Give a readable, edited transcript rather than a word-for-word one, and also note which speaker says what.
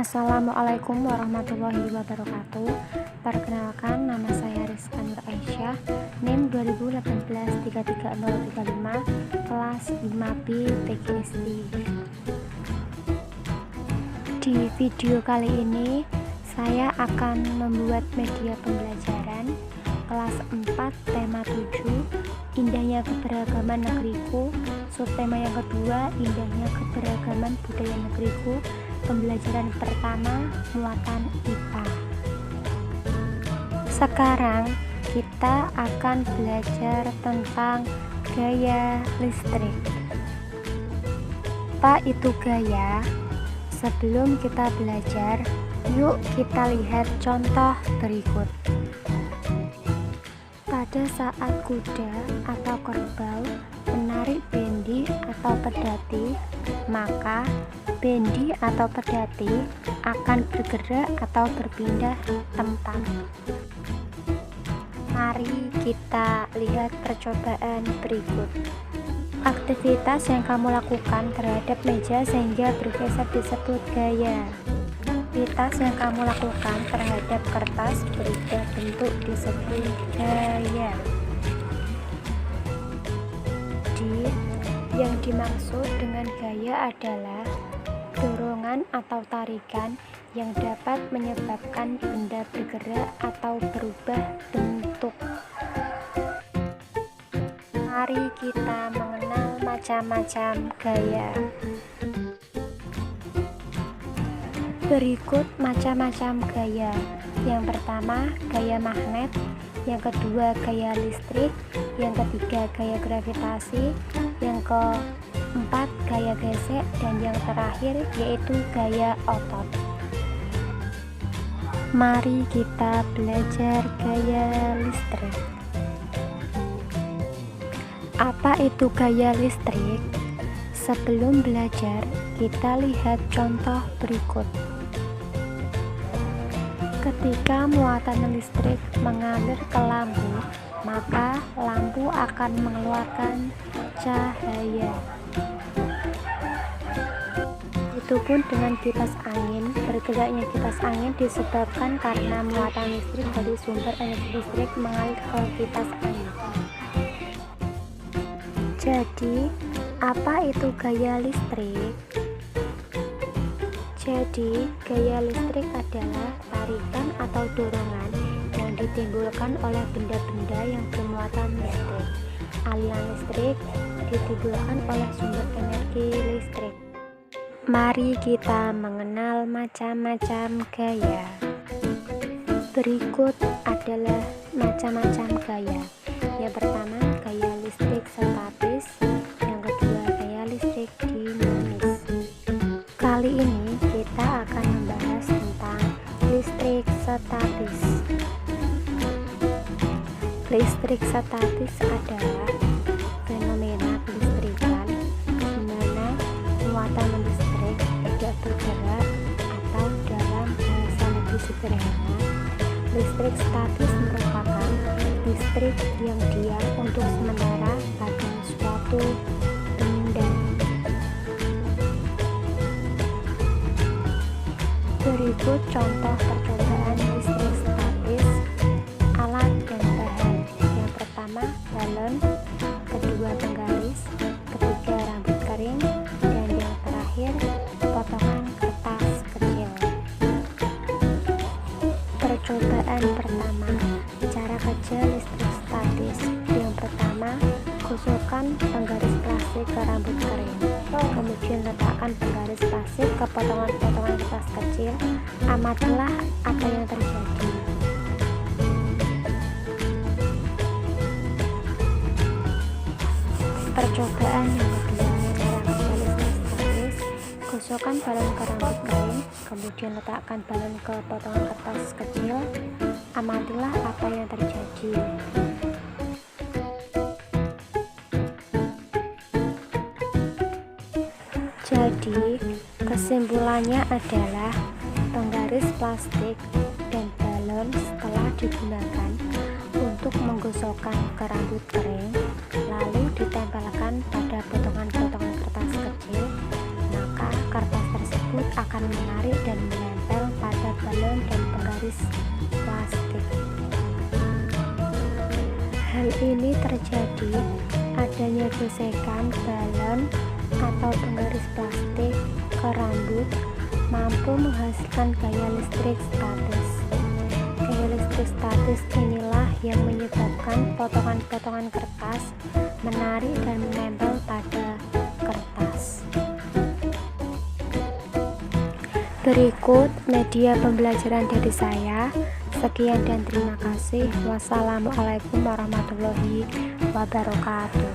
Speaker 1: Assalamualaikum warahmatullahi wabarakatuh. Perkenalkan, nama saya Rizka Nur Aisyah, NIM 2018-33035, kelas 5B PGSD. Di video kali ini, saya akan membuat media pembelajaran kelas 4 tema 7, indahnya keberagaman negeriku. Subtema yang kedua, indahnya keberagaman budaya negeriku. Pembelajaran pertama, muatan IPA. Sekarang kita akan belajar tentang gaya listrik. Apa itu gaya? Sebelum kita belajar, yuk kita lihat contoh berikut. Pada saat kuda atau kerbau menarik bendi atau pedati, maka bendi atau pedati akan bergerak atau berpindah tempat. Mari kita lihat percobaan berikut. Aktivitas yang kamu lakukan terhadap meja sehingga bergeser disebut gaya. Aktivitas yang kamu lakukan terhadap kertas berubah bentuk disebut gaya. Yang dimaksud dengan gaya adalah dorongan atau tarikan yang dapat menyebabkan benda bergerak atau berubah bentuk. Mari kita mengenal macam-macam gaya. Berikut macam-macam gaya. Yang pertama, gaya magnet. Yang kedua, gaya listrik. Yang ketiga, gaya gravitasi. Yang keempat, gaya gesek. Dan yang terakhir yaitu gaya otot. Mari kita belajar gaya listrik. Apa itu gaya listrik? Sebelum belajar, kita lihat contoh berikut. Ketika muatan listrik mengalir ke lampu, maka lampu akan mengeluarkan cahaya. Begitupun dengan kipas angin. Bergeraknya kipas angin disebabkan karena muatan listrik dari sumber energi listrik mengalir ke kipas angin. Jadi, apa itu gaya listrik? Jadi, gaya listrik adalah tarikan atau dorongan yang ditimbulkan oleh benda-benda yang bermuatan listrik. Aliran listrik ditimbulkan oleh sumber energi listrik. Mari kita mengenal macam-macam gaya. Berikut adalah macam-macam gaya. Yang pertama, gaya listrik statis. Yang kedua, gaya listrik dinamis. Kali ini kita akan membahas tentang listrik statis. Listrik statis adalah fenomena kelistrikan di mana muatan listrik tidak bergerak, atau dalam bahasa lebih sederhana, listrik statis merupakan listrik yang diam untuk sementara pada suatu benda. Berikut contoh percobaan listrik statis, alat dan bahan. Yang pertama, balon. Kedua, penggaris. Ketiga, rambut kering. Dan yang terakhir, potongan kertas kecil. Percobaan pertama, cara kerja listrik statis. Yang pertama, gosokkan penggaris plastik ke rambut kering. Kemudian letakkan penggaris plastik ke potongan-potongan kertas kecil. Amatilah apa yang terjadi. Percobaan yang kedua, cara kerja listrik statis. Gosokkan balon ke rambut kering, kemudian letakkan balon ke potongan kertas kecil. Amatilah apa yang terjadi. Jadi, kesimpulannya adalah penggaris plastik dan balon setelah digunakan untuk menggosokkan ke rambut kering, lalu ditempelkan pada potongan-potongan kertas kecil, maka kertas tersebut akan menarik dan menempel pada balon dan penggaris plastik. Hal ini terjadi adanya gesekan balon atau penggaris plastik ke rambut mampu menghasilkan gaya listrik statis. Gaya listrik statis inilah yang menyebabkan potongan-potongan kertas menarik dan menempel pada kertas. Berikut media pembelajaran dari saya. Sekian dan terima kasih. Wassalamualaikum warahmatullahi wabarakatuh.